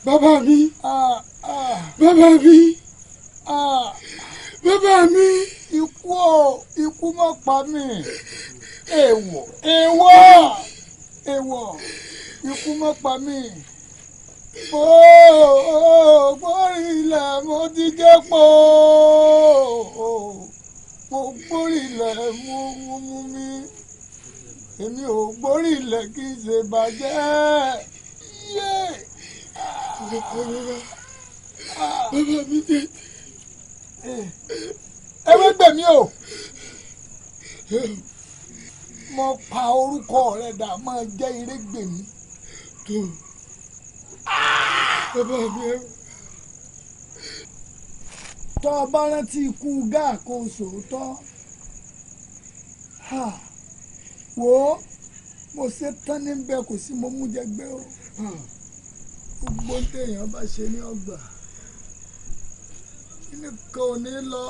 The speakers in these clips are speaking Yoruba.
bàbá mi bàbá mi bàbá mi ikú má pa mí èèwọ̀ ikú má pa mí gbórí ilẹ̀ mo ti jẹ́ pọ̀ mo gbórí ilẹ̀ mo mú mi èmi ò gbórí ilẹ̀ kì í ṣe bàjẹ́ yé bàbá mi dé ẹgbẹ́gbẹ̀mí o mo pa orúkọ rẹ̀ dà máa jẹ́ irégbèmí tó bàbá mi ẹ tọ́ ọ bá rántí ikú gáà kó sòótọ́ wò ó mo ṣe tán níbẹ̀ kò sí mo mú jẹgbẹ́ o gbogbo téèyàn bá ṣe ní ọgbà nìkan ò ní lọ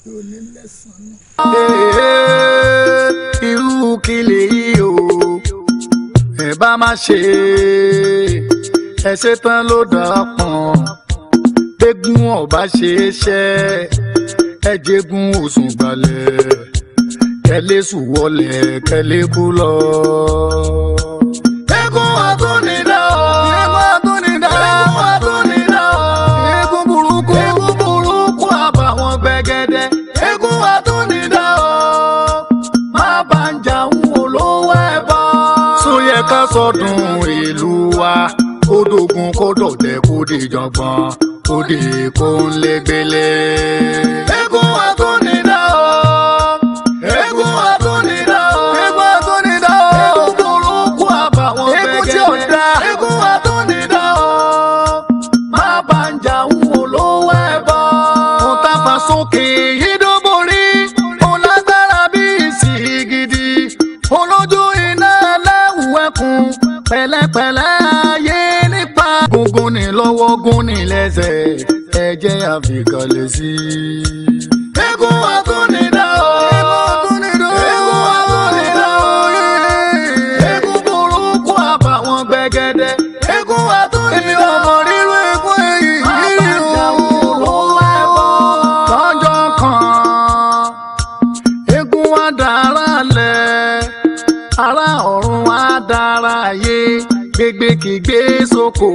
yóò ní lẹ́sàn-án. irú kí lèyí o ẹ bá má ṣe ẹ ṣe tán ló dàpọ̀n gbẹ́gun ọba ṣe é ṣẹ́ ẹ jẹ́gun òsùn gbalẹ̀ kẹ́lẹ́ sùn wọlé kẹ́lẹ́ kú lọ. eégún àtúnidá o eégún àtúnidá eégún àtúnidá o eégún burúkú àbàwọ́n gbẹ̀gẹ́dẹ́ eégún àtúnidá o má bá ń jà ń wò lówó ẹ̀ bọ́. sóyẹ ká sọdún ìlú wa kó dógun kó dọ̀tẹ̀ kó dìjọ̀gbọ̀n kó dì kó ń légbélé. eégún àtúnidá o eégún àtúnidá o eégún àtúnidá o eégún burúkú àbàwọ́n gbẹ̀gẹ́dẹ́ eégún àtúnidá o má bá ń jà ń wò lówó ẹ̀ bọ́. mo tàpá sókè yídóborí mo lágbára bí ìsì gidi olójú iná ẹlẹ́wù ẹkùn pẹ̀lẹ́pẹ̀lẹ́ ayé nípa. gungun ní lọ́wọ́ gun ní lẹ́sẹ̀ ẹ̀jẹ̀ àfikànlẹ̀ sí i. eégún àtúnidá o eégún àtúnidá o eégún àtúnidá o eégún burúkú àbàwọ́n gbẹ̀gẹ́dẹ́ eégún àtúnidá. èmi ò mọ̀ rírú eégún èyí yìí o. lọ́jọ́ kan eégún wa dára lẹ̀ ará ọ̀run wa dára ayé gbégbé kì í gbé sóko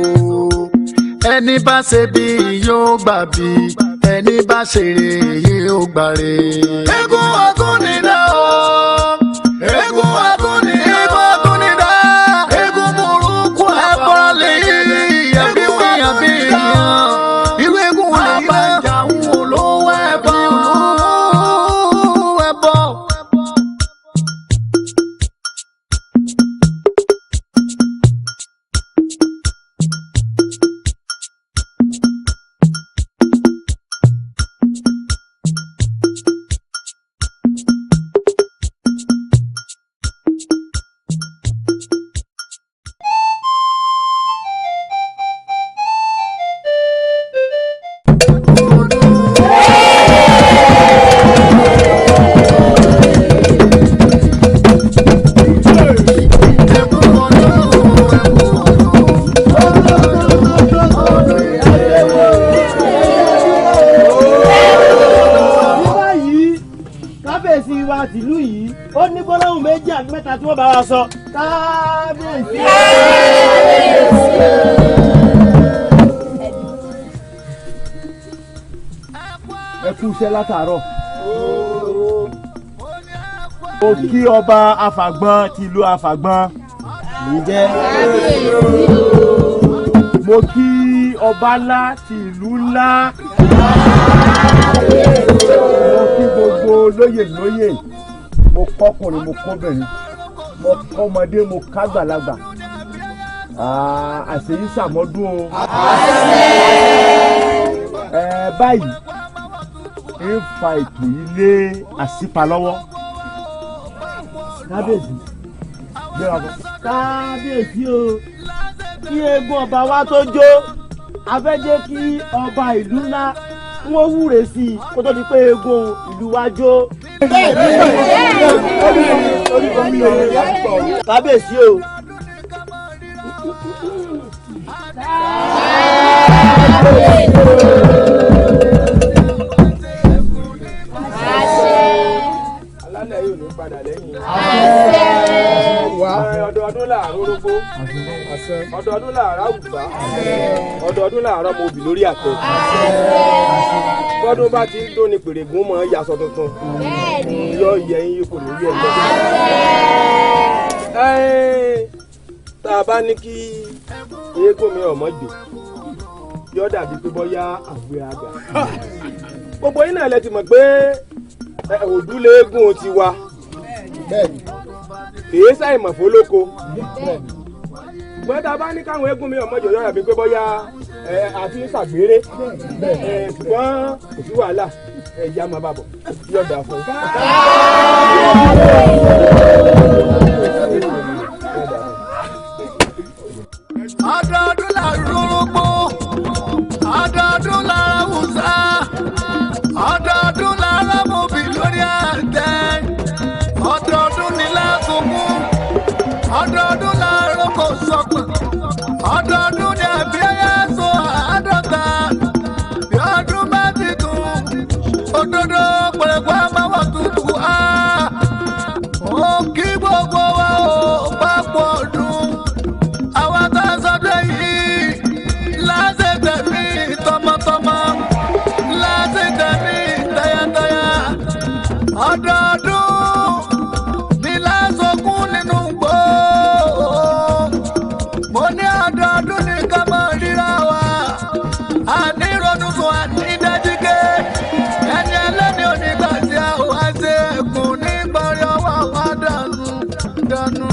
ẹni bá ṣe bí yóò gbà bí ẹni bá ṣe rè yóò gbà rè. eégún àtúnidá o eégún àtúnidá eégún àtúnidá eégún burúkú àbọ̀rọ̀ lè yàbí wíyàbí yàn irú eégún lè yàn àbájá ń wò lówó ẹ̀bọ̀ ẹ̀bọ̀. tìlú yìí ó ní gbólóhùn méjì àti mẹ́ta tí wọ́n bá wa sọ kábíyèsí. ẹ kú iṣẹ́ látàárọ̀. mo kí ọba Afàgbọ́n tìlú Afàgbọ́n níjẹ́. mo kí ọba ńlá tìlú ńlá. mo kí gbogbo lóyè mo kọ́kùnrin mo kọ́bìnrin mo kọ́mọdé mo kágbàlagbà àṣeyí ṣàmọ́dún o. báyìí ń fa ètò yìí lé àṣìpa lọ́wọ́. kábíyèsí gbéra bọ̀. kábíyèsí o kí eégún ọba wa tó jó a fẹ́ jẹ́ kí ọba ìlú ńlá wọ́n wúre sí i kó tó di pé eégún ìlú wa jó. kábíyèsí o alálẹ̀ yóò ní padà lẹ́yìn. ọdọọdún làárọ̀ orógbó, ọdọọdún làárọ̀ àwùsá, ọdọọdún làárọ̀ ọmọ òbí lórí àtẹ. bọ́dún bá ti ń dún ni pèrègùn mọ́ yasọ tuntun yọ yẹyin ipò lórí ẹjọ́. tá a bá ní kí eégún mi ọmọ gbè yọ dàbí pé bọ́yá àgbẹ̀ àgbà. gbogbo yín náà lẹ ti mọ̀ pé òdúlé eégún ti wa kìí sáìmọ̀ fólóko. gbọ́dọ̀ bá ní káwọn eégún mi ọmọ jọ̀yọ́ dàbí pé bọ́yá àti ṣàgbére ṣùgbọ́n kò sí wàhálà ẹ̀jẹ̀ á máa bá bọ̀ yọ̀dà fún un. ọdọọdún la rúrúgbó ọdọọdún la Haúsá ọdọọdún la rámọbì lórí àtẹ ọdọọdún ni lásùnkún ọdọọdún la rọpò sọpọ ọdọọdún ni àbíyá sọ àádọ́ta bí ọdún bá ti dùn òdodo pẹ̀lẹ́pẹ̀ máa tutù á ó kí gbogbo wa ó papọ̀ dùn àwọn tó ń sọdọ̀ yìí láti tẹ̀mí tọmọtọmọ láti tẹ̀mí tayátayá ọdọọdún ní lásòkún nínú gbó mo ní ọdọọdún ní ká máa ríra wa àní ronú sùn àní dájígé ẹni ẹlẹ́ni onígbà tí a wá sí ẹ̀kún nígbà rí ọwọ́ wa dànù dànù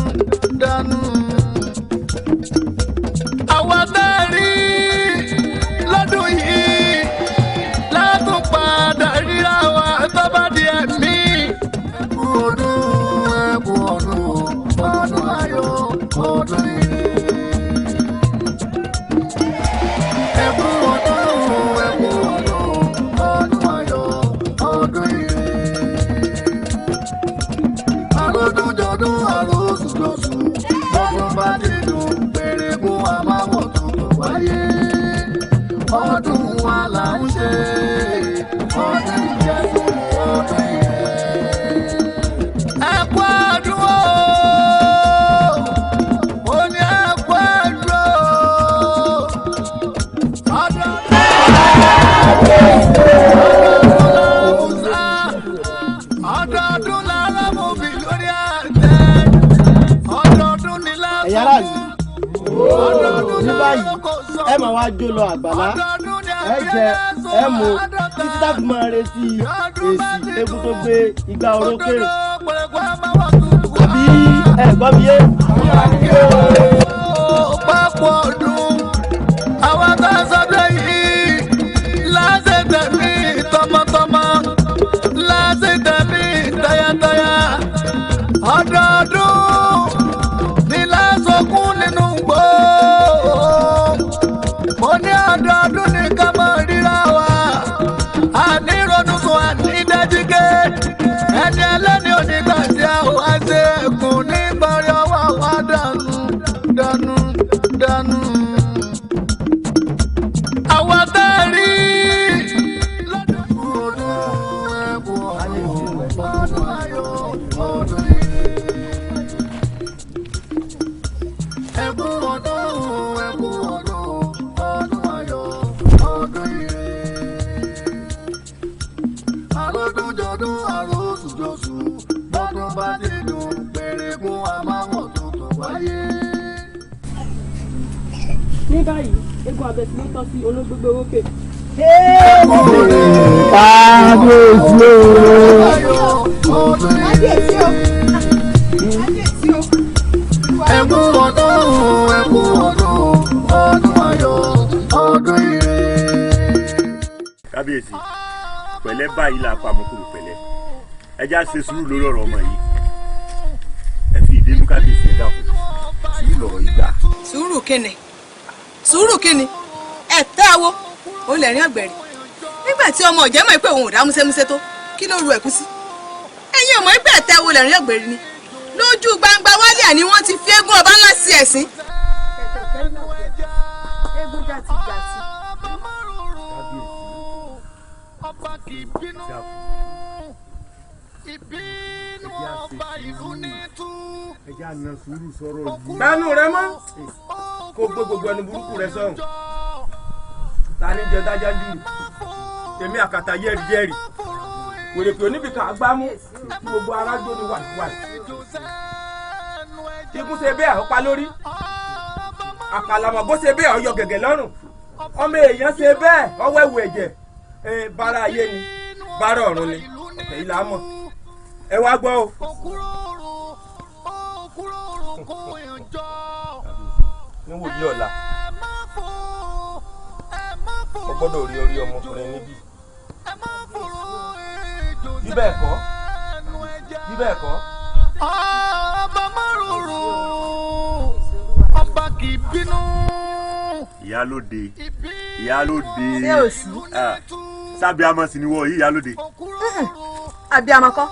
dànù. àwa tá a rí lọ́dún yìí látún padà ríra wa tó bá di ẹ̀mí. ẹkún ọdún ọdún ayọ̀ ọdún ire. ẹkún ọdún ọdún ayọ̀ ọdún ire. àròdún jọdún àròsùn lóṣù lọ́dún bá ti dùn pèrègùn àmàwọ̀ tuntun wáyé. ọdún wa là ń ṣe ọdún ìjẹsùn ọdún ire. ẹkú ọdún o ó ní ẹkú ọdún o ọdún ọdọọdún la rámọbì lórí àtẹ ọdọọdún ni lásán. ẹ̀yà aráàlú ní báyìí ẹ máa wá jó lọ àgbàlá ẹ jẹ ẹ mu títí táfi máa retí èsì eégún tó gbé igbá orókè àbí ẹ gbọ́ mi yé. pápọ̀ ọdún àwọn tó ń sọdọ̀ yìí láti tẹ̀mí tọmọtọmọ láti tẹ̀mí tayátayá ọdọọdún ní lásòkún nínú gbó mo ní ọdọọdún ní ká máa ríra wa àní ronú sùn àní dájígé ẹni ẹlẹ́ni onígbà tí a wá sí ẹ̀kún nígbà rí ọwọ́ wa dànù dànù dànù. àwa tá a rí lọ́dún ẹ̀kún ọdún ayọ̀ ọdún ire. ẹkún ọdún ọdún ayọ̀ ọdún ire. àròdún jọdún àròsùn jọsùn lọ́dún bá ti dùn pèrègùn àmàwọ̀ tuntun wáyé. ní báyìí eégún abẹ́sí ló tọ́ sí olóògbé orókè. ẹkún ọdún ọdún ayọ̀ ọdún ire. kábíyèsí pẹ̀lẹ́ báyìí là pa àmọ́kùrù pẹ̀lẹ́ ẹjá ṣe sùúrù lórí ọ̀rọ̀ ọmọ yìí ẹ fi ìdínú kábíyèsí ẹ dákun sùúrù lọ̀rọ̀ yìí gbà. sùúrù kíni ẹ tẹ́ àwo ó lè rín ọ̀gbẹ̀rì nígbà tí ọmọ ọ̀jẹ̀ mọ̀ pé òun ò dá músẹ́músẹ́ tó kí ló ru ẹ̀kú sí ẹ̀yin ọmọ ẹgbẹ́ ẹ̀tẹ́ àwo lè rín ọ̀gbẹ̀rì ni lójú gbangba wálé àní wọ́n ti fi eégún ọba ńlá sí ẹ̀sìn. ẹjẹ́ àna sùúrù sọ̀rọ̀ yìí. gbẹ́nu rẹ mọ́ kó gbogbo ẹnu burúkú rẹ sọ̀hún. ta ni jẹ dájá jù tèmi àkàtà yẹ́rìyẹ́rì wèrè pé oníbìkà agbámú gbogbo arájó ni wàlúwàlú. ikú ṣe bẹ́ẹ̀ ó pa lórí àkàlàmọ̀ bó ṣe bẹ́ẹ̀ ó yọ gẹ̀gẹ̀ lọ́rùn ọmọ èèyàn ṣe bẹ́ẹ̀ ọwọ́ ẹ̀wù ẹ̀jẹ̀ bára ayé ni bára ọ̀run ni ọ̀tẹ̀ yìí là á mọ̀ ẹ wá gbọ́ o. níwòye ọ̀la o gbọ́dọ̀ rí orí ọmọkùnrin níbí bí bẹ́ẹ̀ kọ́ bí bẹ́ẹ̀ kọ́. ọba márùrù ọba kì í bínú. ìyálóde ìyálóde ṣé o sí. sábẹ́ amọ̀ sí ni wọ́n yí ìyálóde. àbí amakọ́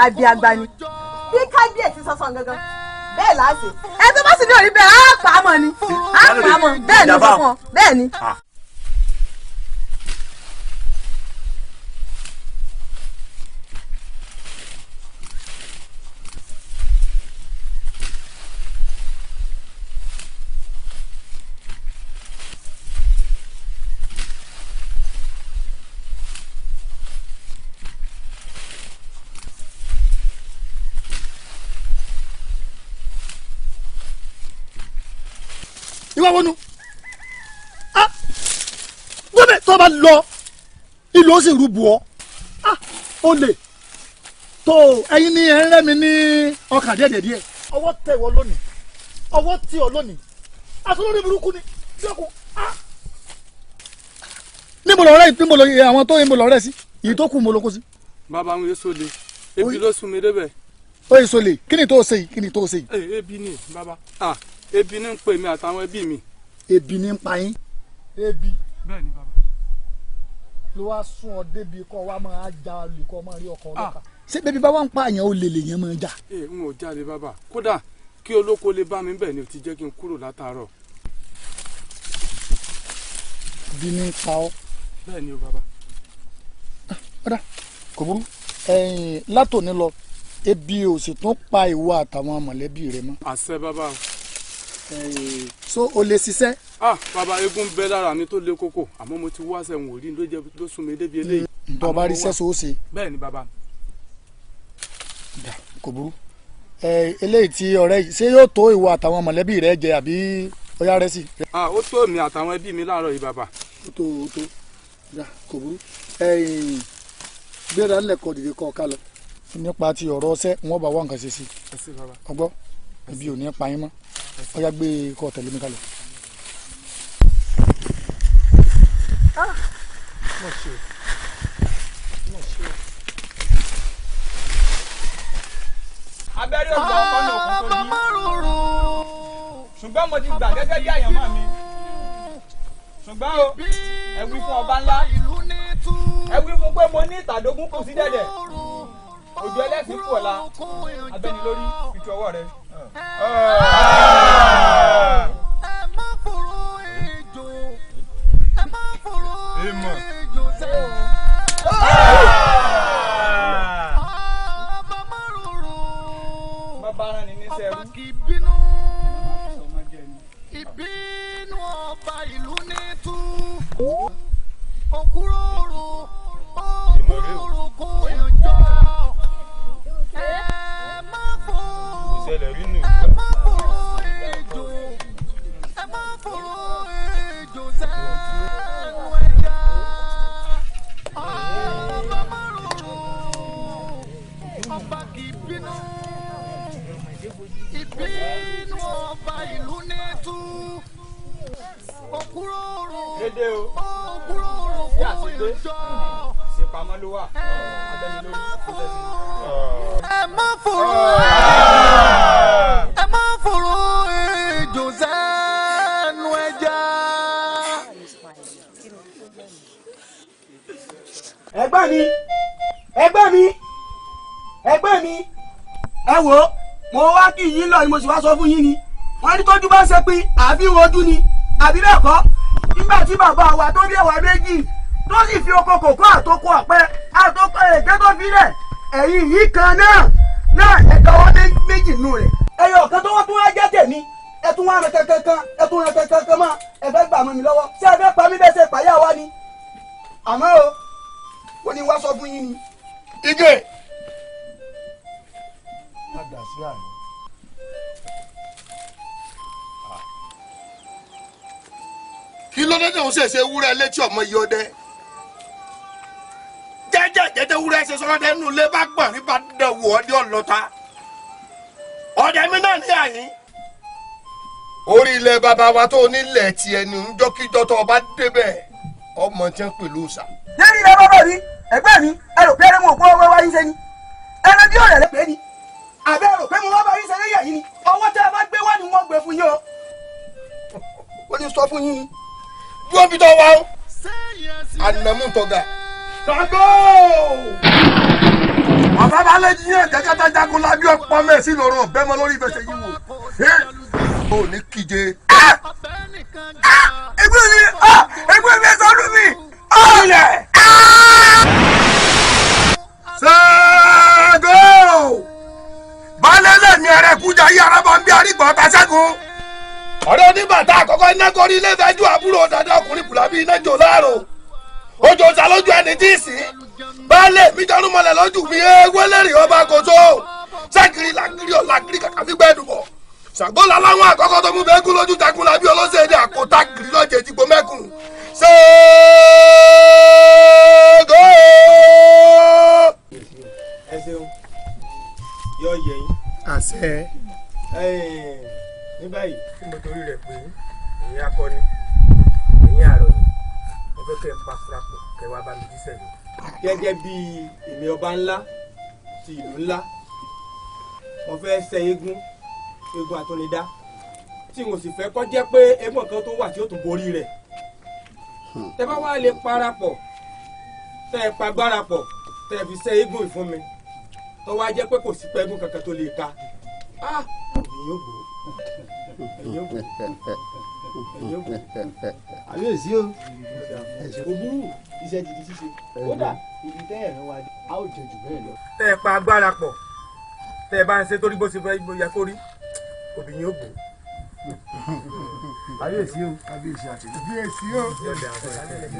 àbí agbani bí kábíyèsí sọ́sọ́ gangan bẹ́ẹ̀ láàṣẹ. ẹ tó bá sì ní òrí bẹ́ẹ̀ á pa á mọ̀ ni á pa á mọ̀ bẹ́ẹ̀ ni mo sọ fún ọ bẹ́ẹ̀ ni. ìwà wọnú gómìnà tó bá lọ ìlú ó sì rúbu ọ ó lè tó ẹyin ní ẹ ń rẹ́mi ní ọkàn díẹ̀díẹ̀ ọwọ́ tẹ̀ wọ lónìí ọwọ́ tí ọ lónìí àtúntò burúkú ni lọ́kùn níbo lọ rẹ níbo lọ àwọn tó níbo lọ rẹ sí èyí tó kù mo lọ kó sí. bàbá mi èso le ebi ló sún mi débẹ̀. ó èso le kí ni tó ṣe yìí kí ni tó ṣe yìí. ebi ni bàbá ebi ní ń pè mí àtàwọn ẹbí mi. ebi ní ń pa yín. ebi. bẹ́ẹ̀ni bàbá. ló wá sún ọ débi kọ wá máa já olùkọ́ máa rí ọkọ ọlọ́ka. ṣé bébí bá wà ń pa àyàn ó lè yẹn máa jà. n ò jáde bàbá kódà kí olóko lè bá mi bẹ́ẹ̀ ni ò ti jẹ́ kí n kúrò látàárọ̀. bí ní pa ọ. bẹ́ẹ̀ni o bàbá. ọ̀dà kò burú látòní lọ ebi ò sì tún pa ìwọ àtàwọn mọ̀lẹ́bí rẹ mọ́. àṣẹ bàbá o. so o lè ṣiṣẹ́. bàbá eégún bẹ lára mi tó lé kókó àmọ́ mo ti wá sẹ́wọ̀n òrí ló sún mi débi eléyìí. ntọ́ bá rí sẹ́sọ ó ṣe. bẹ́ẹ̀ ni bàbá. kò burú eléyìí tí ọ̀rẹ́ yìí ṣé yóò tó ìwọ àtàwọn mọ̀lẹ́bí rẹ jẹ àbí ọyá rẹ sí. ó tó mi àtàwọn ẹbí mi láàárọ̀ yìí bàbá. ó tó kò burú gbéra ńlẹ̀kọ̀ dìde kọ́ ká lọ nípa ti ọ̀rọ̀ ọṣẹ́ wọn bá wà nǹkan ṣe sí ọgbọ́ ibi ò ní pa yín mọ́ ọyá gbé kọ́ tẹ̀lé mi kalẹ̀. abẹ́rẹ́ ọgbà ọkọ náà kún tó yí ṣùgbọ́n mo ti gbà gẹ́gẹ́ bí àyànmọ́ mi ṣùgbọ́n o ẹ wí fún ọba ńlá ẹ wí fún pé mo ní ìtàdógún kù sí dẹ̀dẹ̀ ojú ẹlẹ́sìn kù ọ̀la abẹ́ni lórí ìtú ọwọ́ rẹ. bàbá rán ni níṣẹ́ rú. ìbínú ọba ìlú ní tú òkúròrò òkúròrò kò yànjọ ẹ má fò ẹ má fòrò ejò ẹ má fòrò ejò sẹ́nu ẹja ọba márùrù ọba kì í bínú ìbínú ọba ìlú ní tú òkúròrò òkúròrò kò yànjọ ìṣèpamọ́ ló wà abẹ́ni lórí ìṣẹ́ sí. ẹ má fòrò ejò sẹ́nu ẹja. ẹgbẹ́ mi ẹ wò ó mo wá kí yín lọ ni mo sì wá sọ fún yín ni wọ́n ní tójú bá ń ṣe pin àbí ojú ni àbí bẹ́ẹ̀ kọ́ nígbà tí bàbá wa tó bí ẹ̀wà méjì tó sì fi oko kòkó àtòkò ọ̀pẹ àtòkò èké tó fi lẹ̀ ẹ̀yìn yìí kan náà ẹ̀ka wọn méjì nù rẹ̀ ẹ̀yọ̀ kan tó wọ́n tún wá jẹ́ tèmi ẹ tún wá rẹ kankan ẹ tún rẹ kankan mọ́ ẹ fẹ́ gbà mọ́ mi lọ́wọ́ ṣé ẹ fẹ́ pa mí bẹ́ẹ̀ ṣe pàyà wa ni àmọ́ o wọ́n ní wá sọ fún yín ni. Ige padà sí àná. Kí ló dé tó ń ṣèṣe wúrẹ́ létí ọmọ yìí ọdẹ? Jẹ́jẹ́ wúrẹ́ ṣe sọ́dọ̀ nínú ilé bá gbọ̀n ní bá dẹ̀wò ọdẹ ọlọ́ta. Ọdẹ mi náà ní àyín. Orí ilẹ̀ bàbá wa tó nílẹ̀ tiẹ̀ ní njọ́kíjọ́ tó ọba débẹ̀ ọmọ tí ń pè lóòṣà. lẹ́yìn ilẹ̀ bàbá mi ẹgbẹ́ mi ẹ rò pé ẹrẹ́mú òkú ọwọ́ wáyé ṣe ni ẹrẹ́ bí ọ̀rẹ́ lẹ́pẹ́ ni àbẹ́ rò pé mo wá bá yín ṣe lẹ́yìn yìí ni ọwọ́ tẹ́ ẹ bá gbé wá ni wọ́n gbé fún yín o. ó ní sọ fún yín. Dúró bí tó wá ó. Ànàmú tọ̀gà. Tọ́gbó! Bàbá bá lẹ́jì yẹn jẹ́kẹ́tà jagun lábí ọ̀pọ̀ mẹ́sì lọ́rọ̀ ọ̀bẹ́ mọ́ lórí ìfẹsẹ̀ yìí wò. Ó ní kíje. ẹgbẹ́ mi ẹ sọ ọdún mi. Ilẹ̀! Ṣẹ́gó! Balẹ̀lẹ̀ ni ẹrẹ kújà yí arábọ̀ ń bí arígbọ̀n ta ṣẹ́gun. Ọ̀rẹ́ oníbàtà àkọ́kọ́ iná kọrí ilé ìfẹ́jú àbúrò dada ọkùnrin kùlà bí iná jò láàrò. Ojo ta lójú ẹni tí ì sí. Baálé mi jọrú mọ́lẹ̀ lójú mi ewé lẹ́rìí ọba kòtó. Ṣẹ́kiri làkiri ọ̀làkiri kàkà fi gbẹ́ dùbọ̀. Ṣàgbọ́lá láwọn àkọ́kọ́ tó mú bẹ́ẹ̀kú lójú takun làbí ọlọ́sẹ̀dẹ̀ àkótá kiri lọ́jẹ̀ ìdìbò mẹ́kùn. Ṣẹ́gó! ẹ ṣeun yọ yẹ yín. Àṣẹ. Ní báyìí tí mo torí rẹ̀ pé ẹ̀yin akọni ẹ̀yin àròyìn mo fẹ́ kẹ́ ẹ pa fúrapọ̀ kẹ́ wá bá mi jíṣẹ́ mi. Gẹ́gẹ́ bí èmi ọba ńlá ti ìlú ńlá mo fẹ́ ṣe eégún àtúnidá tí mo sì fẹ́ kó jẹ́ pé eégún kan tó wà tí ó tún borí rẹ̀. Tẹ́ bá wá lè parapọ̀ tẹ́ ẹ pagbára pọ̀ tẹ́ ẹ fi ṣe eégún ìfún mi tó wá jẹ́ pé kò sí pẹ́ẹ́gún kankan tó lè ka èyí ò gbó. àbíyèsí o òbúrú iṣẹ́ gidi ṣíṣe kódà ibi tẹ́ ẹ̀rọ wa a ó jẹ jù bẹ́ẹ̀ lọ. Tẹ́ ẹ pa agbára pọ̀ tẹ́ ẹ bá ń ṣe torí bó ṣe fẹ́ yẹ kó rí obìnrin yóò gbó. àbíyèsí o Kábíyèsí àti kábíyèsí o.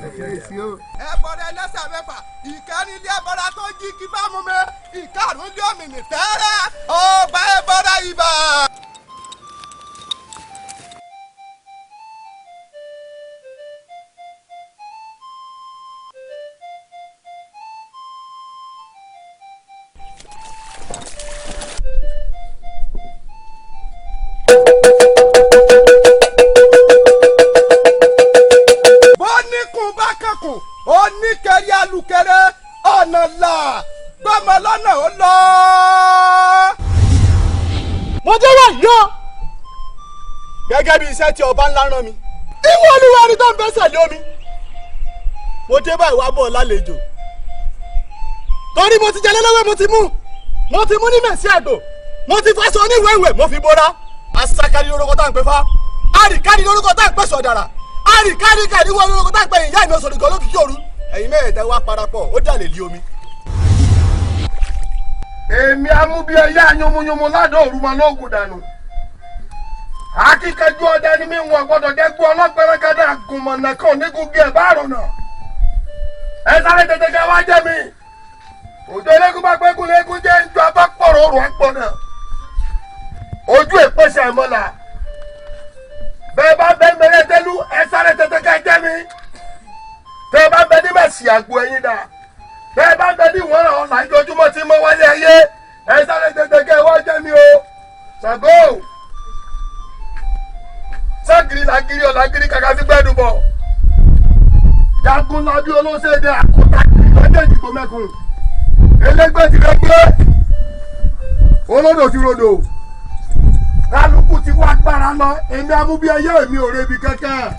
Kábíyèsí o. ẹ̀bọ̀dẹ̀ ẹlẹ́sẹ̀ mẹ́fà ìkẹ́ni ilé ẹ̀bọ̀dà tó jí kí bá mú mi ìkarùn-ún ilé òmìnir tẹ́rẹ́ ọba ẹ̀bọ̀dà ibà. bọ́níkùn bá kankùn oníkẹ́rí alùkẹ́rẹ́ ọ̀nà là gbọ́mọ lọ́nà ó lọ. mo jẹ́ wà yọ. Gẹ́gẹ́ bí iṣẹ́ tí ọba ńlá rán mi. ìwọ olúwa ni tó ń bẹ́sẹ̀ lé omi. mo dé báyìí wá bọ̀ lálejò. torí mo ti jẹ lẹ́lẹ́wẹ́ mo ti mú ní mẹ̀sí àgbò mo ti fásọ oníwèwè mo fi bora. asakari lórúkọ tá à ń pè fa àríkàrí lórúkọ tá à ń pè sọ̀dàrà àríkàrí wọ lórúkọ tá à ń pè ìyá ìmọ̀ sọ̀rọ̀ ìgbọ́lókì yòru. ẹ̀yin mẹ́rẹ̀ẹ́ta wá parapọ̀ ó dà lè lé omi. Èmi amúbí ẹyá yomuyomu ládọ̀ òrùmọ lóògùn dànù. Akíkanjú ọdẹ ni mi wọ̀n gbọ́dọ̀ jẹ́ gbọ́ ọlọ́pẹ̀rẹ̀kẹ́dẹ́ àgùnmọ̀nà kan onígungi ẹ̀ bá àrùnà. Ẹ sáré tètè kẹ́ wá jẹ́ mi. Òjò eléegun bá gbẹ́gun léegun jẹ́ ń jọ abápọ̀rọ̀ òrùn àpọ̀nà. Ojú ìpèsè àmọ́là. Bẹ́ẹ̀ bá bẹ́ mẹ́rẹ́tẹ́lú ẹ sáré tètè kẹ́ jẹ́ mi. Tẹ́ bá bẹ́ níbẹ̀ sí àgbo ẹ̀yin dà. Bẹ́ẹ̀ bá bẹ́ ní ìwọ̀n àwọn ọ̀nà ìjọjúmọ́ tí mo wáyé ayé. Ẹ sáré tètè kẹ́ wá jẹ́ mi o. Ṣàgó. Ságìrì làgìrì ọ̀làgìrì kàkà fi gbẹ́dùn bọ̀. Jagun lábí olóṣèdè àkótá lọ́jọ́ ìdìbò mẹ́kùn. Elégbé ti rẹ́gbé. Olódò ti rodò. Kálukú ti wá gbára lọ. Èmi amúbí ẹyẹ mi ò rebi kẹ́kẹ́.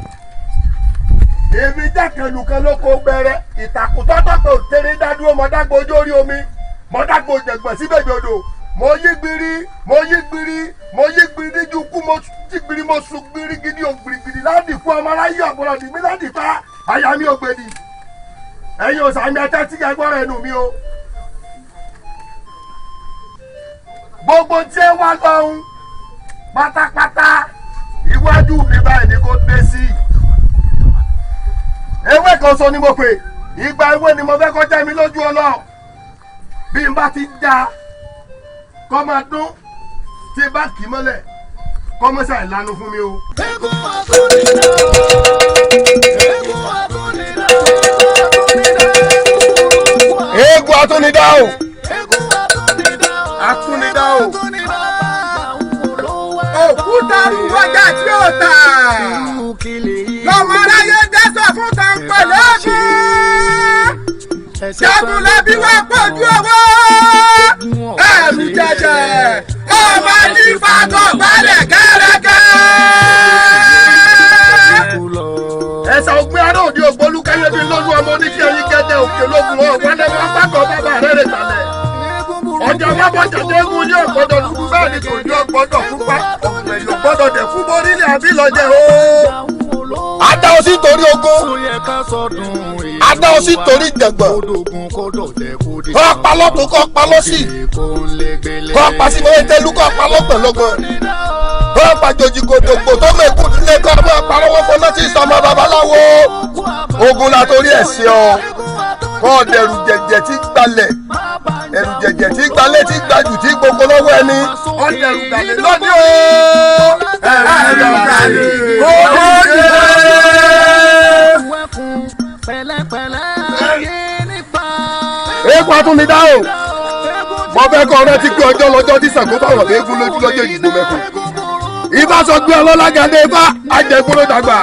Èmi jákèlùkẹ́ ló kó gbẹrẹ. Ìtàkùn tọ́tọ̀pẹ̀ òtẹ́rẹ́ dádúró mọ́dágbó ojú orí omi. Mọ́dágbó jẹ̀gbọ̀n sí bèbè odò. Mo yí gbiri ju kú mo jí gbiri mo sùn gbiri gidi ògbiri gidi láti fún ọmọ aráyé ọ̀pọ̀lọ̀ dì mí láti fa àyà mi ògbèdì. ẹ̀yin ò sàmì ẹtẹ́ tí ẹ gbọ́rọ̀ ẹnu mi o. gbogbo tí ẹ wá lọ́hún pátápátá iwájú mi báyìí ni kò dé sí. ewé kan sọ ni mo pè ìgbà ewé ni mo fẹ́ kọ́ jẹ́ mi lójú ọlọ́ bí n bá ti já kọ́ máa dún tí n bá kì í mọ́lẹ̀ kọ́ mọ́ sàì lanu fún mi o. eégún atúnidá o atúnidá o òkúta rúwájà tí ó tà lọ́mọ aráyé dẹ́sọ̀ fún tàǹpẹ̀ lọ́gùn jagun lẹ́bí wá pọ̀jù owó ẹ̀rù jẹjẹ ọmọ ní fagọ́ balẹ̀ kẹ́rẹ́kẹ́. ẹ̀sà ògbé ará òde ògbólú káyọ̀dé lọ́lú ọmọ oníkẹ́ ẹ̀yìn gẹ́gẹ́ òkè lógun ọ̀gbọ́n lẹ́wọ̀n apákọ̀ bàbá rẹ̀ rẹ̀ kalẹ̀. ọjà bábọ̀jà dégún ní ọ̀gbọ́dọ̀ dúdú bẹ́ẹ̀ ni kò ní ọ̀gbọ́dọ̀ fúnpá ọ̀gbẹ̀yìn ọ̀gbọ́dọ̀ dẹ̀ fún borílẹ̀ àbí lọ́jẹ̀ o. ada o sí torí ogun ada o sí torí ìjàngbọ̀n kọ́ pa lọ́tún kọ́ pa lọ́sì kọ́ pa sí mọ́wé tẹ́lú kọ́ pa lọ́gbọ̀nlọ́gbọ̀n kọ́ pa jòjì kòtòkò tó mẹ́kù nílé kọ́ mọ́ pa lọ́wọ́ fọlọ́ tí sọmọ babaláwo ogun la torí ẹ̀ sí ọ kọ́ dẹrù jẹ̀jẹ̀ tí gbalẹ̀ ẹrù jẹ̀jẹ̀ tí gbalẹ̀ tí gbajù tí gbogbo lọ́wọ́ ẹni ọ dẹrù gbalẹ̀ lọ́dí o ẹrù gbalẹ̀ òde. eégún atúnidá o mo fẹ́ kọ́ ọ̀rẹ́ tí pé ọjọ́ lọ́jọ́ tí Ṣàngó bá wọ̀ léegun lójú lọ́jọ́ ìdìbò mẹ́kùn ibà sọ pé ọlọ́lágadé bá ajẹgbóró dàgbà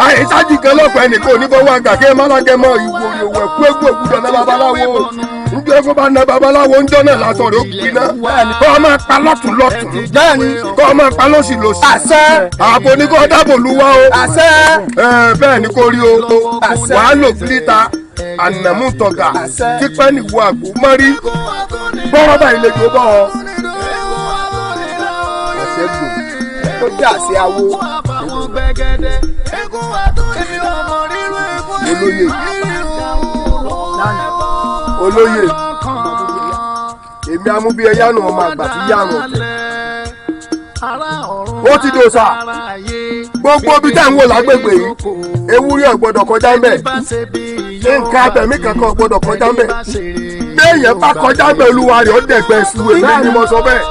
àyíṣájì kan lọ́pọ̀ ẹnìkan oníbọ̀wọ́ àgbà kí ẹ má lágẹ̀ mọ́ ìwò ìwò ẹ̀kú egbò ògùdọ̀ náà babaláwo njẹ́ kó bá na babaláwo ń jọ́nà látọ̀ rẹ̀ ó gbiná kọ́ ọ máa pa lọ́tún lọ́tún kọ́ ọ máa pa lọ́sì lọ́sì ààbò ní kó dáàbò lu wá o bẹ́ẹ̀ ni kò rí o wàá lò fílítà ànàmútọ̀gà kípẹ́ nìwọ àgbò mọ́rí bọ́rọ̀ báyìí lè jó bọ́ ọ. àṣẹ gbò ó dé àṣẹ awo olóyè èmi amúbí ẹyánu ọmọ àgbà tí yánu ó ti dòṣà gbogbo bí tá à ń wò lágbègbè yìí ewúrẹ́ ọ̀gbọ́dọ̀ kọjá ń bẹ̀ nǹkan abẹ̀mí kankan ọ̀gbọ́dọ̀ kọjá ń bẹ̀ béèyàn bá kọjá ń bẹ̀ olúwa rẹ̀ ó dẹ̀gbẹ́ ìṣúwèé náà ni mo sọ bẹ́ẹ̀.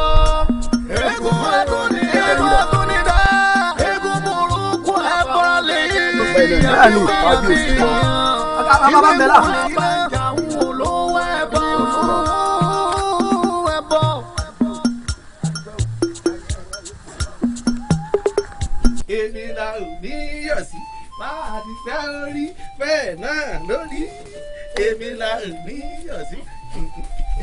èmi la ò ní yọ̀ sí máa ti fẹ́ orí bẹ́ẹ̀ náà lórí èmi la ò ní yọ̀ sí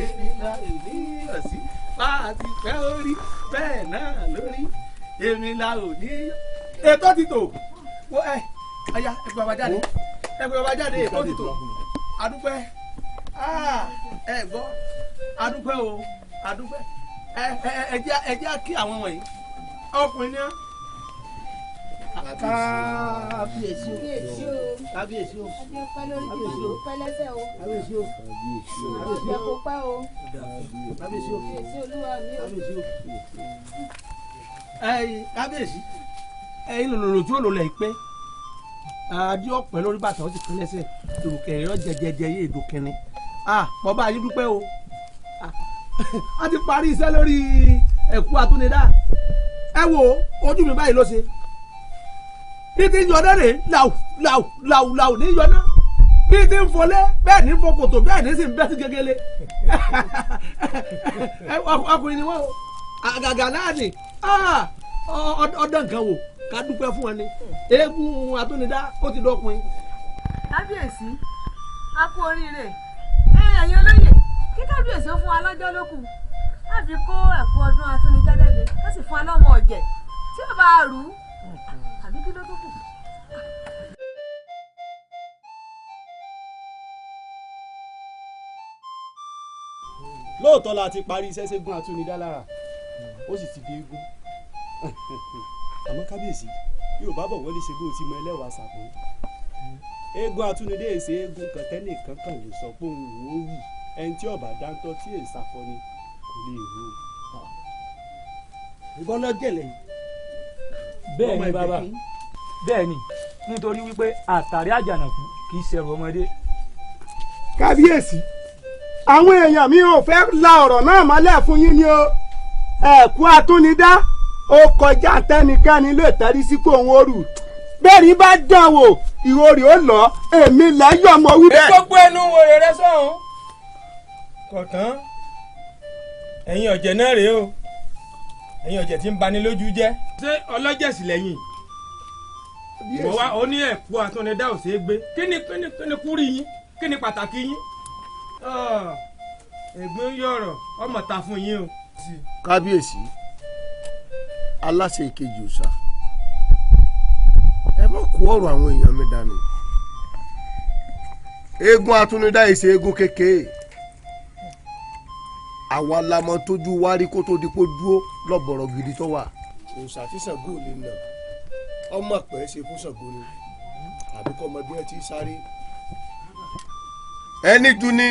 èmi la ò ní yọ̀ sí máa ti fẹ́ orí bẹ́ẹ̀ náà lórí èmi la ò ní yọ̀. ètò ti tò wọ aya ẹ gbọ́ bàbá jáde ẹ gbọ́ bàbá jáde ètò ti tò adúpẹ́ ẹ gbọ́ adúpẹ́ o adúpẹ́ ẹ jẹ́ kí àwọn wọ̀nyí ọkùnrin náà. Kábíyèsí o kábíyèsí o kábíyèsí o pẹ̀lẹ́sẹ̀ o kábíyèsí o kábíyèsí o pẹ́ o kábíyèsí o olúwa mi o kábíyèsí o. kábíyèsí ẹ̀yin lòlòlò tí ó lò lẹ̀ pé adé ọ̀pẹ lórí bàtà ó sì pẹ̀lẹ́sẹ̀ tòrùkẹ̀ ẹ̀rọ jẹjẹjẹ yé èdò kẹrin bọ́bá yín dúpẹ́ o a ti parí iṣẹ́ lórí ẹ̀kú atúnidá ẹ wo ojú mi báyìí ló ṣe bí ti ń yọdá rè láwù ní yọdá bí ti ń fọlé bẹ́ẹ̀ ní fọkòtò bẹ́ẹ̀ ní sì ń bẹ́ sí gegele ọkùnrin ni wọ́n àgàgà náà ni ọdọ nǹkan wò ká dúpẹ́ fún wọn ni eégún atúnidá ó ti dọ́kùnrin. kábíyèsí a kú oríire ẹ̀yin olóyè kí kábíyèsí ó fún wa lọ́jọ́ lókù láti kó ẹ̀kọ́ ọdún atúnidá lẹ́gbẹ̀ẹ́ ká sì fún wa lọ́mọ ọ̀jẹ̀ tí ó bá rù ú àbí kí ló tó kù. lóòótọ́ la ti parí iṣẹ́ ṣẹ́gun atúnidá lára ó sì ti dé eégún àmọ́ kábíyèsí yóò bá bọ̀ wọ́n lè ṣe bó ti mọ ẹlẹ́wàá sàpò eégún atúnidé èsì eégún kan tẹ́nìkan kan lè sọ pé òun ò wù ẹni tí ọba dáńtọ́ tí èsì akọni kò lè rú. ìbọn náà jẹ̀lẹ̀ yìí. bẹ́ẹ̀ ni bàbá bẹ́ẹ̀ ni nítorí wípé àtàrí àjànàkú kì í ṣẹrù ọmọdé. kábíyèsí àwọn èèyàn mi ò fẹ́ la ọ̀rọ̀ náà mọ́lẹ̀ fún yín ni o ẹ̀kú atúnidá ó kọjá tẹ́nikẹ́ni lè tẹ́rí sí kó òun orù bẹ́ẹ̀ ni bá dán wò ìhòòrì ó lọ èmi lẹ́yọ̀ mọ́ wí bẹ́ẹ̀. gbogbo ẹnu wo rere sọ̀hún kọ̀tán ẹ̀yin ọ̀jẹ̀ náà rèé o ẹ̀yin ọ̀jẹ̀ tí ń bani lójú jẹ́. ṣé ọlọ́jẹ̀sì lẹ́yìn ìwọ wa ó ní ẹ̀kú atúnidá ò ṣeé gbé kí ni kúrì yín kí ni pàtàkì yín ẹ̀gbọ́n yọ̀rọ̀ ọmọ ta fún yín o. kábíyèsí aláṣẹ ìkejì òòṣà ẹ má kó ọ̀rọ̀ àwọn èèyàn mi dànù eégún atúnidá ìṣe eégún kékeré àwa la mọ tójú wárí kó tó di kó dúró lọ́bọ̀rọ̀ gidi tó wà. òòṣà tí Ṣàngó lè nà ọmọ pẹ́ ṣe fún Ṣàngó ni àbí kọ́ ọmọ bí ẹ ti sáré. ẹni jù ni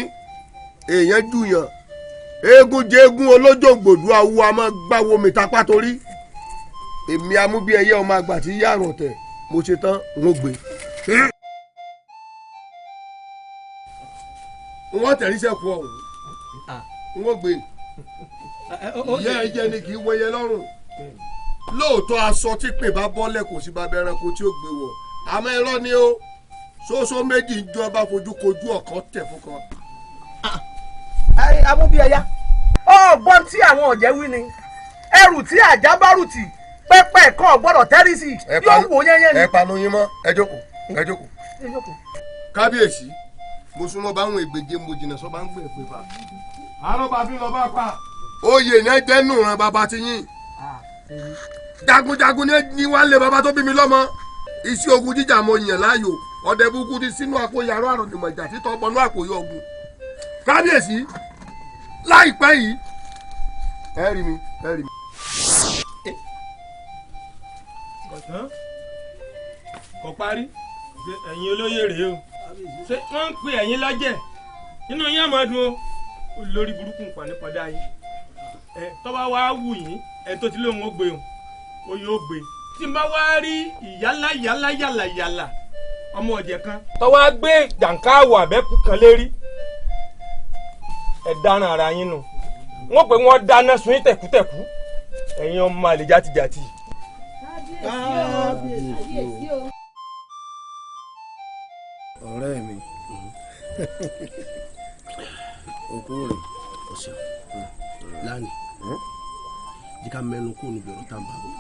èèyàn jùyàn eégún jẹ eégún olójòǹgbòdú awo a máa gbáwo mi tapá torí èmi amúbí ẹyẹ ọmọ àgbà tí yàrá tẹ mo ṣe tán n ó gbé. wọ́n tẹ̀rí sẹ́kù ọ̀hún n ó gbé ìyá ẹ jẹ́ ni kì í wọ̀nyẹ lọ́rùn lóòótọ́ aṣọ tí pè bá bọ́lẹ̀ kò sí bàbá ẹranko tí ó gbé wọ̀ àmọ́ irọ́ ni ó ṣoṣo méjì ń jọ bá fojú kojú ọ̀kan tẹ̀ fún kan. amúbí ẹyá ọgbọ́n tí àwọn ọ̀jẹ̀ wí ni ẹrù tí àjà bá rù tì pẹ́pẹ́ kan gbọ́dọ̀ tẹ́rí sí yóò wò yẹ́yẹ́ ni. ẹ panu yín mọ́ ẹ jókòó ẹ jókòó. kábíyèsí mo súnmọ́ báwọn ègbèje mo jìnnà sọ bá ń gbé èpè fà. àárọ̀ bá fi lọ bá pa. oyè yẹn jẹ́ nù ràn bàbá ti yín. jagunjagun ni wàá lé bàbá tó bí mi lọ́mọ. iṣẹ́ ogun jíjà mo yàn láàyò ọ̀dẹ burúkú ti sínú àpò yàrá àròdìmọ̀ ìjà títọ́ bọnú àpòyọ ogun. kábíyèsí láìpẹ́ yìí ẹ rí mi ẹ rí mi. kò parí ẹ̀yin olóyè rèé o ṣé wọ́n ń pe ẹ̀yin lọ́jẹ̀ nínú yín àmọ́dún o lórí burúkú nǹkan nípadà yín ẹ tọ́ba wá wù yín ẹ tó ti lóun ó gbé o yóò gbé tí n bá wá rí ìyálà ọmọ ọ̀jẹ̀ kan tọ́wọ́ á gbé jàǹká àwọ̀ àbẹ́kù kan lérí ẹ dáná ara yín nù wọ́n pè wọ́n dáná sun yín tẹ̀kútẹ̀kú ẹ̀yin ọmọ àlè játijàti. kábíyèsí o. ọ̀rẹ́ mi okòrè ọ̀sẹ̀ lánìí jí ká mẹ́nu kó níbi ọ̀rọ̀ tá à ń bá bọ̀.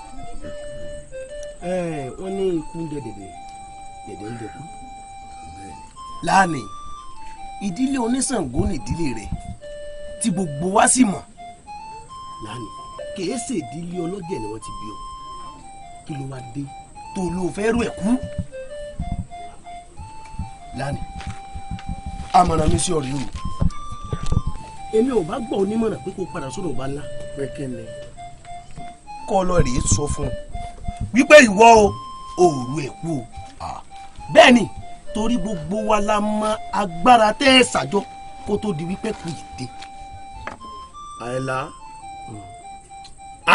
wọ́n ní ikú ń dẹ̀dẹ̀dẹ̀ dẹ̀dẹ̀ ń dẹ̀kú. lánìí ìdílé oníṣàngó ní ìdílé rẹ̀ tí gbogbo wa sì mọ̀ lánìí kìí ṣe ìdílé ọlọ́jẹ̀ ni wọ́n ti bí ọ kí ló wá dé tó ló fẹ́ rú ẹ̀ kú. lánìí àmọ̀ràn mi sí ọ̀rẹ́ o èmi ò bá gbọ́ onímọ̀ràn pé kó padà sódò bá ńlá pẹ́kẹ́ ni kọ́ lọ rèé sọ fún un wípé ìwọ o òru ẹ̀ kú o bẹ́ẹ̀ ni torí gbogbo wa la mọ agbára tẹ́ ẹ ṣàjọ kó tó di wípé kù yìí dé.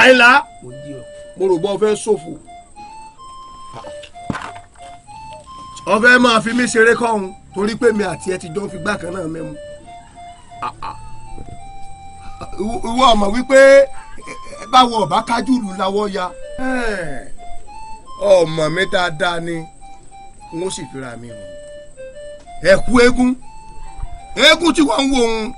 àìlá mo rò bọ́ ọ fẹ́ ṣòfò ọ fẹ́ máa fi mí ṣeré kọ́hún torí pé mi àti ẹ ti jọ ń fi gbá kan náà mẹ́mu. ìwọ ọmọ wípé báwo ọba kájúlù làwọ ya ọmọ mi dáadáa ni n ó sì fira mi hàn ẹkú eégún tí wọ́n ń wo ohun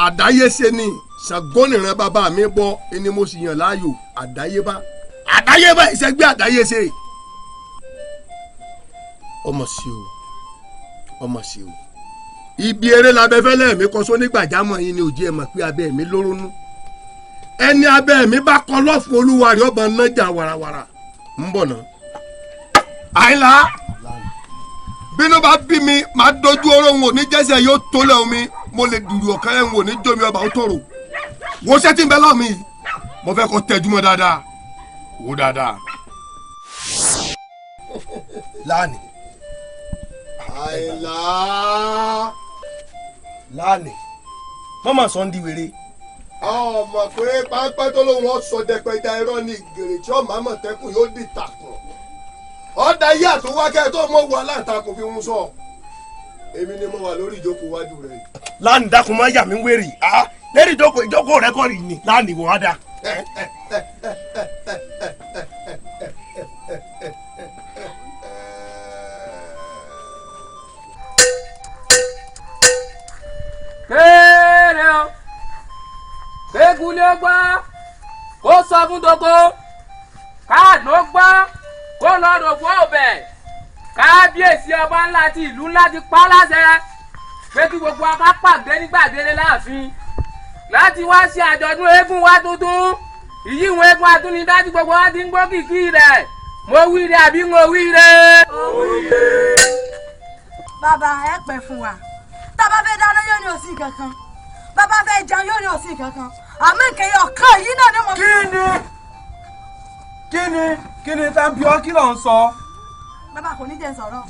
àdáyéṣe ni ṣàgbọ́nìran bàbá mi bọ́ ẹni mo sì yàn láàyò àdáyébá ìṣẹ́gbẹ́ àdáyéṣe ọmọ sí o ibi eré labẹ́fẹ́lẹ́ mi kọ́ sónígbàjámọ̀ yín ni òjì ẹ̀ mọ̀ pé abẹ́ mi lórunú ẹni abẹ́ mi bá kọ́ lọ́fún olúwa rẹ̀ ọba nájà warawara ń bọ̀ náà. àìlá bínú bá bí mi máa dojú oró ń wò ní jẹ́sẹ̀ yóò tó lẹ́ omi mo lè dùrù ọ̀kan ẹ̀ ń wò ní jómi ọba ó tòrò wo sẹ́tì ń bẹ́ lọ́ọ̀ mi mo fẹ́ kó tẹjúmọ́ dáadáa wò dáadáa. lánìí àìlá. láàlẹ̀ mọ́mọ́ sọ ń di wèrè. ọmọ pé pápẹ́ tó lóun ọ̀sọ̀ dẹ̀pẹ̀dà irọ́ ni gèrè tí ọmọ àmọ̀tẹ́kùn yóò di tàkùn. ọ̀dà yìí àtúwákẹ́ tó mọ̀ wọ aláǹtakùn fi ń sọ. èmi ni mo wà lórí ìjókòó wájú rẹ̀. láàánú dákun máa yà mí wèrè lérí ìjókòó rẹ kọ́ rí ni láàánú ìwọ̀n á dá. kéèrè o gbégulé gbọ́ kó sọ fún dogo káàdó gbọ́ kó lọ́dọ̀ fún ọbẹ̀ kábíyèsí ọba ńlá ti ìlú ńlá ti pa láṣẹ pé kí gbogbo aká pàdé ní gbàgede láàfin láti wá ṣe àjọ̀dún eégún wa tuntun ìyíwọ̀n eégún atúnidájú gbogbo wa ti ń gbọ́ kìkì rẹ̀ mo wí rẹ̀ àbí mo wí rẹ̀. bàbá ẹ pẹ́ fún wa tábà fẹ́ dáná yóò ní òsì kankan bàbá fẹ́ jẹun yóò ní òsì kankan àmọ́ ìkẹyẹ ọ̀kan yìí náà ni mo. kí ni tá a bí ọ kí ló ń sọ. bàbá kò ní jẹ́ sọ̀rọ̀.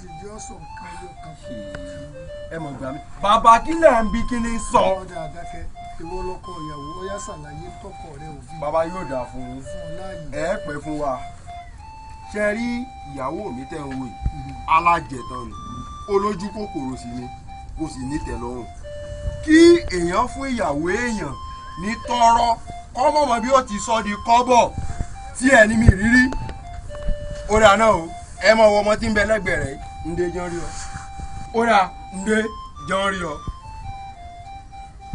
ẹ mọ̀ gbà mí. bàbá kí lẹ̀ ń bí kí ni sọ. ọjà àdákẹ́ ìwọ lọkọ ìyàwó ọyá ṣàlàyé tọkọ rẹ òfin. bàbá yóò dà fún un ẹ pẹ́ fún wa ṣe rí ìyàwó mi tẹ̀ ń wò yìí alájẹtàn ni olójú kòkòrò sí ni kò sì ní tẹ́lọ́rùn kí èèyàn fún ìyàwó èèyàn ní tọrọ kọ́mọ̀mọ́ bí ó ti sọ di kọ́bọ̀ tí ẹni mi rírí ó dà náà o ẹ mọ ọmọ tí ń bẹ lẹ́gbẹ̀ẹ́ rẹ̀ ǹdẹ jọ́n rí ọ ó dà ǹdẹ jọ́n rí ọ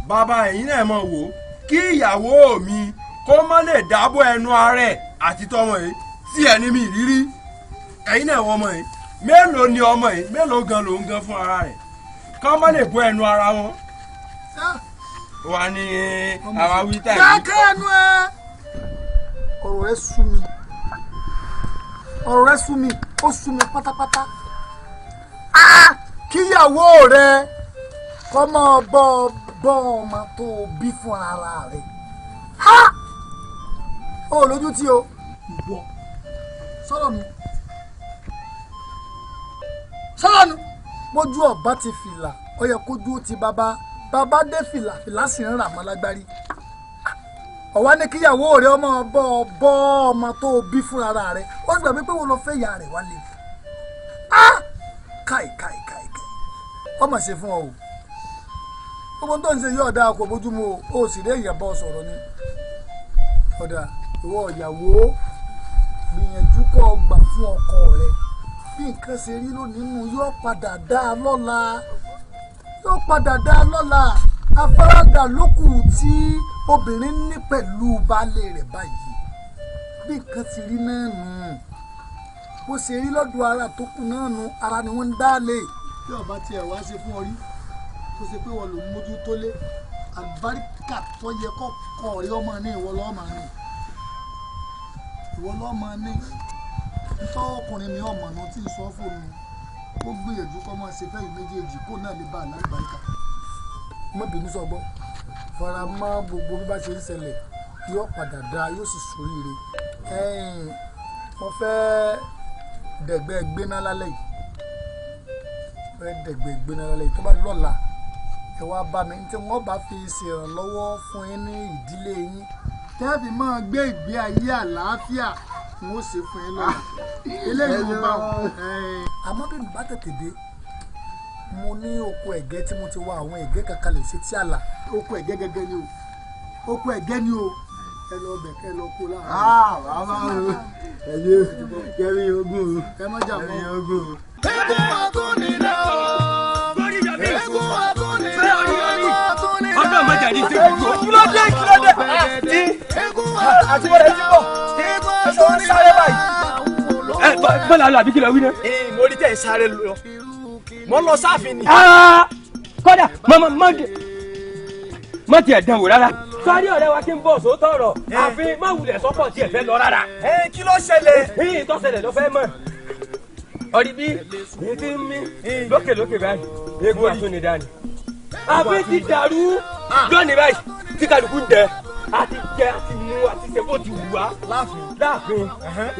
bàbá ẹ̀yin náà mọ̀ wò kí ìyàwó mi kó má lè dábọ̀ ẹnu ara ẹ̀ àti tọmọ yìí tí ẹni mi rírí ẹ̀yin náà wọ́n ọmọ yìí mélòó ni ọmọ yìí mélòó gan ló ń gan fún ara rẹ̀ ká má lè bọ́ ẹnu ara wọn. wà ní àwa wí tàbí. dákẹ́ ẹnu ẹ ọ̀rọ̀ rẹ sú mi ó sú mi pátápátá kíyàwó rẹ kọ́ máa bọ́ ọmọ tó bí fún ara rẹ ó lójú tí o ìwọ sọ̀rọ̀ mi mójú ọba ti fìlà ó yẹ kójú ó ti bàbá dé fìlà sì ń rà mọ́ lágbárí ọ̀wá ní kíyàwó rẹ̀ ọmọ bọ́ ọmọ tó bí fúnra rẹ̀ ó gbà mí pé wọ́n lọ fẹ́ ìyá rẹ̀ wálé káì ọmọ ṣe fún ọ o gbogbo tó ń ṣe yóò dáa kò bójúmu o sì rí èèyàn bọ́ sọ̀rọ̀ ni ọ̀dà ìwọ ìyàwó gbìyànjú kó gbà fún ọkọ rẹ̀ bí nǹkan ṣe rí lónìí nù yóò padà dá a lọ́la afárádà lókù tí obìnrin ní pẹ̀lú baálé rẹ̀ báyìí bí nǹkan ti rí náà nù bó ṣe rí lọ́dọ̀ ara tó kù náà nù ara ni wọ́n ń dá lé. bí ọba tiẹ̀ wá ṣe fún ọ rí tó ṣe pé wọ́n lò ń mójú tó lé àlùbáríkà tó yẹ kọ́kọ́ rí ọmọ ní ìwọ lọ́ọ́ máa ní nítorí ọkùnrin mi ọmọ náà tí ń sọ fóònù ó gbìyànjú kọ́ máa ṣe fẹ́yìn méjèèjì kó náà lè bá a lágbàáyíká má bínú sọgbọ́ fara mọ́ gbogbo bí bá ṣe ń ṣẹlẹ̀ yóò padà dáa yóò sì ṣoríire mo fẹ́ dẹ̀gbẹ́ gbéná lálẹ́ yìí tó bá lọ́la ẹ wá bá mi tí wọ́n bá fi ṣèrànlọ́wọ́ fún yín ní ìdílé yín tẹ́ẹ̀fì máa gbé ìgbé ayé àlàáfíà n ó ṣe fún yín lọ́la eléyìí ló bá wọn. àmọ́ bí bá tètè dé mo ní oko ẹ̀gẹ́ tí mo ti wá àwọn ẹ̀gẹ́ kankan lè ṣe tí àlà oko ẹ̀gẹ́ gẹ́gẹ́ ni o ẹ lọ bẹ̀ kẹ́ lọ kó láàárọ̀. bàbá o ẹ̀yẹ kẹ́mi ogún o ẹ má jà mọ́ ogún o. eégún àtúnidá o eégún àtúnidá o ọdún ọmọdé àdìsí kílódé àti wọlé ti bọ̀ ẹsẹ̀ wọn sáré báyìí. ẹ bọ́lá lọ àbí kí lọ wí náà. mo rí tẹ̀ ń sáré lọ mo lọ sáàfin ni. kódà má tiẹ̀ dán wò rárá. sáré ọ̀rẹ́ wa kí n bọ̀ sóòótọ́ ọ̀rọ̀ àfi má wulẹ̀ sọ́pọ̀ tiẹ̀ fẹ́ lọ rárá. kí ló ṣẹlẹ̀. tó ṣẹlẹ̀ ló fẹ́ mọ̀. ọ̀rí bí èyí ti ń mí lókèlókè báyìí eégún àtúnidá ni. àfi ti dàrú lónìí báyìí tí kálukú ń dẹ àti jẹ àti mu àti ṣe bó ti wù wá láàfin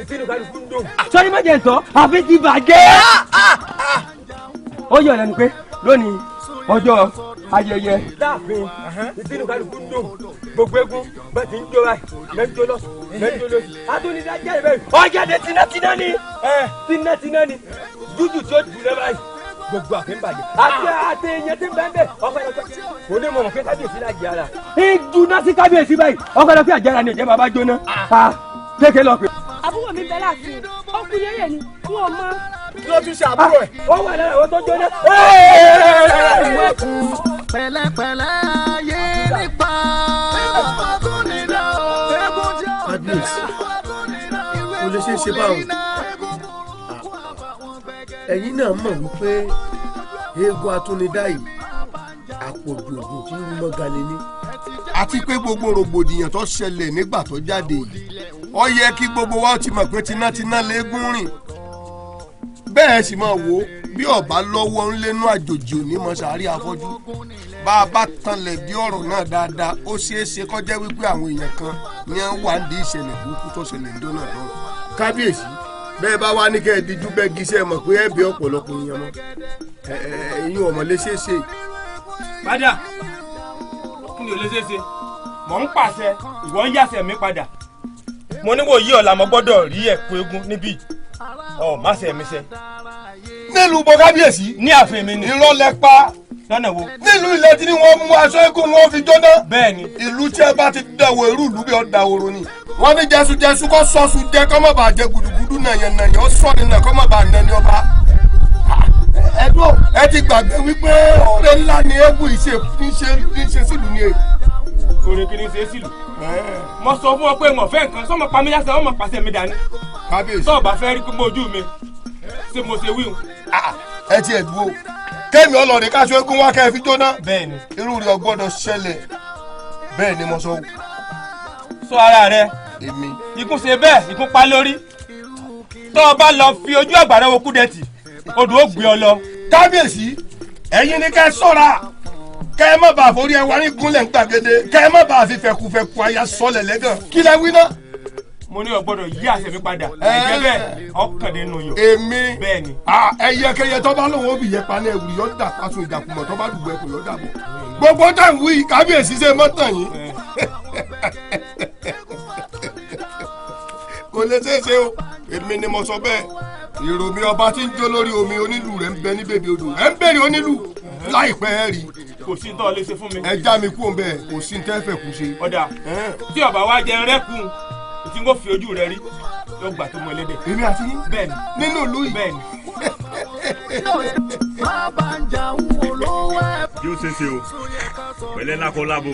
ìtinú kálukú ń dùn. sọ́ni má jẹ́ sọ àfi ti bàjẹ́. ó yọ̀ lẹ́nu pé lónìí ọjọ́ ayẹyẹ láàfin ìtinú kálukú dùn gbogbo eégún bẹ́ẹ̀ ti ń jó báyìí lẹ́jọ́ lọ́sùn lẹ́jọ́ lọ́sùn adúnidá jáde bẹ́ẹ̀ ọ̀jáde tinátiná ni tinátiná ni jújù tí ó dùn lẹ́ báyìí gbogbo àfin bàjẹ́ àti ẹ̀yẹ tí ń bẹ́ẹ̀ bẹ́ẹ̀ ọ̀pẹ̀lọpẹ̀ kò ní mọ̀ mọ̀ pé kábíyèsí náà jẹ́ ara ìdúná sí kábíyèsí báyìí ọ̀pẹ̀lọpẹ̀ àjẹrà ni ìjẹ́ bàbá jóná kéèké lọ pé. àbúrò mi bẹ láàfin ọkùnrin yẹn ni wọn mọ. ló tún ṣe àbúrò ẹ̀. ó wà lára àwọn tó jóná. pẹ̀lẹ́pẹ̀lẹ́ yé nípa kábíyèsí kò lè ṣe é ṣe báwọn ẹ̀yin náà mọ̀ wípé eégún atúnidá yìí àpòjù ògùn tí ń mọ́ galẹ̀ ní. àti pé gbogbo rògbòdìyàn tó ṣẹlẹ̀ nígbà tó jáde yìí ó yẹ kí gbogbo wa ti mọ̀ pé tinátiná léégún rìn bẹ́ẹ̀ sì máa wò ó bí ọba lọ́wọ́ ńlẹ́nu àjòjì òní mọ̀ sàárì afọ́jú bá a bá tanlẹ̀ bí ọ̀rọ̀ náà dáadáa ó ṣeé ṣe kó jẹ́ wípé àwọn èèyàn kan ní wà ń di ìṣẹ̀lẹ̀ burúkú tó ṣẹlẹ̀ ńdó náà lọ́wọ́. kábíyèsí bẹ́ẹ̀ bá wá ní kẹ́ ẹ díjú bẹ́ẹ̀ gíṣẹ́ mọ̀ pé ẹ bí ọ̀pọ̀lọpọ̀ èèyàn mọ́ ẹ̀yin ọmọ lè ṣeé ṣe. padà kí ni ò lè ṣeé ṣe mò ń pàṣẹ ìwọ ń yàṣẹ mi padà mo ní wò yí ọ̀la mo gbọ́dọ̀ rí ẹ̀kú eégún níbí ọ̀ má ṣe mi ṣe. nílùú bọ kábíyèsí. ní ààfin mi ni. irọ́ lẹ pa. lọ́nà wo. nílùú ilẹ̀ tí wọ́n mú aṣọ eégún wọn fi jóná. bẹ́ẹ̀ni. ìlú tí ẹ bá ti dẹ̀wọ̀ irú ìlú bí ọ̀dà òru ni. wọ́n ní jẹ́sùjẹ́sù kọ́ sọ́ọ̀sù jẹ́ kọ́ mọ̀ bá jẹ gudugudu nàyẹ̀nàyẹ̀ ó sọ nínú ẹ̀ kọ́ mọ̀ bá nẹni ọba. ẹ̀dùn ẹ ti gbàgbé wípé ọ̀rẹ́ ńlá ni eégún ìṣe sílùú ni èyí. orin kìíní ṣe é sílùú. mo sọ fún ọ pé mo fẹ́ nǹkan sọ́mọ pa mí lásán ọmọ pàṣẹ mi dání. kábíyèsí. tó o bá fẹ́ rí pé mo ojú mi ṣé mo ṣe wíwù. ẹ ti ẹ̀ dúró kéèmì ọlọ́ọ̀dẹ káṣọ eégún wá kẹ́ ẹ fi jóná. bẹ́ẹ̀ni. irú rẹ̀ ọgbọ́dọ̀ ṣẹlẹ̀ bẹ́ẹ̀ ni mo sọ. sọ ara rẹ. èmi. ikú ṣe bẹ́ẹ̀ ikú pa lórí. tó o bá lọ fi ojú àgbàdo wo kúdẹ̀tì odò ó gbé ọ lọ. kábíyèsí ẹ̀yin ni kẹ́ ẹ ṣọ́ra kẹ́ ẹ má bàa forí ẹ wá ní gúnlẹ̀ ń gbàgede kẹ́ ẹ má bàa fi fẹ̀kùfẹ̀kù àyà sọlẹ̀ lẹ́gàn kí lẹ wí náà. mo ní o gbọ́dọ̀ yí àṣẹ mi padà ẹ̀jẹ̀ bẹ́ẹ̀ ọkàn nínú yọ. èmi bẹ́ẹ̀ni. ẹyẹkẹyẹ tó bá lóun ó bì yẹ paná ẹwùrì yọ dà pàṣẹ ìdàkùmọ̀ tó bá dùgbò ẹkùn yọ dà bọ̀ gbogbo tá à ń wí kábíyèsí ṣe mọ́tàn yín kò lè ṣeé ṣe o èmi ni mo sọ bẹ́ẹ̀ ìròmí ọba tí ń jó lórí omi onílù rẹ̀ ń bẹ ní bèbè odò ẹ̀ ń bèrè onílù láìpẹ́ ẹ̀ rí. kò sí tó lè ṣe fún mi. ẹ já mi kú òun bẹ́ẹ̀ kò sí tẹ́ fẹ́ kú ṣe. ọ̀dà tí ọba wa jẹ rẹ́kùn tí n kò fi ojú rẹ rí yóò gbà tó mọ ẹlẹ́dẹ̀. èmi àti yín. bẹ́ẹ̀ni. nínú ìlú yìí. bẹ́ẹ̀ni. yóò ṣe ṣe o pẹ̀lẹ́ lákọ lábo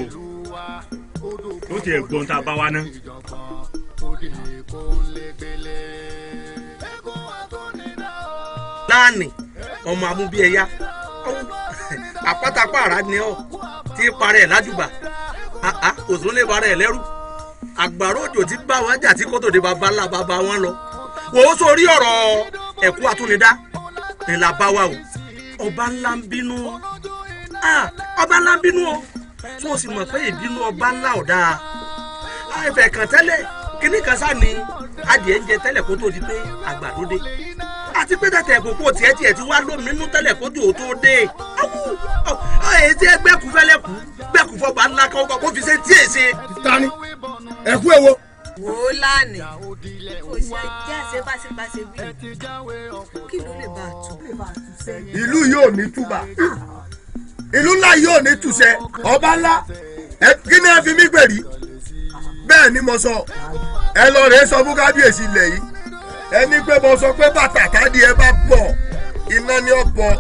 ó ti ẹ̀ gbọ́n tá a bá wa ná. láàánì ọmọ amúbíẹyá àpátápá àrà ni ọ tí ń parẹ́ ẹ̀ lájúbà òsùn lè parẹ́ ẹ̀ lẹ́rù àgbàrá òjò tí bá wọn jà tí kò tó de bàbá ńlá bàbá wọn lọ wò ó sórí ọ̀rọ̀ ẹ̀kú àtúnidá ńlá bá wa o ọba ńlá ń bínú ọba ńlá ń bínú o tó o sì mọ̀ pé ìbínú ọba ńlá ọ̀dà ẹ̀fẹ̀ kan tẹ́lẹ̀ kíní kan sá ni adìẹ ń jẹ tẹ́lẹ̀ kó tó di pé àgbàdo dé àti pé tẹ̀tẹ̀ kókó tiẹ̀ ti wá lóminú tẹ́lẹ̀ kó tó tó dé èyí tí gbẹ́kú fẹ́lẹ́ kú gbẹ́kú fọba ńlá kan kó fi ṣe tí èsè. tani ẹ̀kú èwo. wò ó lánàá kò ṣe jẹ́ àṣebáṣebáṣe wí kí ló lè bá a tù sẹ́yìn. ìlú yóò ní túbà ìlú ńlá yóò ní túṣẹ ọba ńlá kí ni ẹ fi mí gbèrí bẹ́ẹ̀ ni mo sọ ẹ lọ rèé sọ fún kábíyèsí ilẹ̀ yìí ẹni pé mo sọ pé bàtà tádìí ẹ bá bọ̀ iná ni ó bọ̀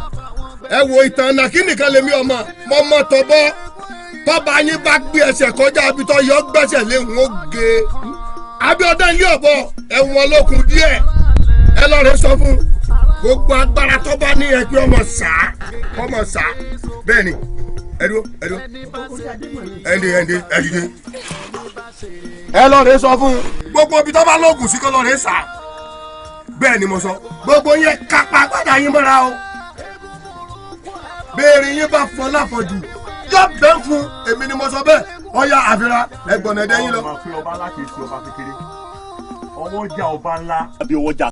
ẹ wo ìtàn nàkí nìkan lèmi ọmọ mọ́mọ́ tọ́bọ́ tọ́ba yín bá gbé ẹsẹ̀ kọjá abitọ́ yọ gbẹ́sẹ̀ léhùn ó ge Abíọ́dún ilé ọ̀bọ ẹ̀wọ̀n lókun díẹ̀ ẹ lọ rèé sọ fún gbogbo agbára tọ́ba ní ẹgbẹ́ ọmọ sá bẹ́ẹ̀ ni ẹdúró ẹdìdé ẹ lọ rẹ sọ fún gbogbo ibi tó bá lóògùn sí kó lọ rẹ sá bẹ́ẹ̀ ni mo sọ gbogbo yẹn kápá gbádà yín mọ́ra o béèrè yín bá fọ láfọ̀jù yọ bẹ́ẹ̀ fún èmi ni mo sọ bẹ́ẹ̀ ọ̀ya àfihàn ẹgbọ̀n ẹ̀dẹ́ yín lọ. ọmọ pé ọba ńlá kì í ṣe ọba kékeré ọwọ́ jà ọba ńlá àbí ọwọ́ jà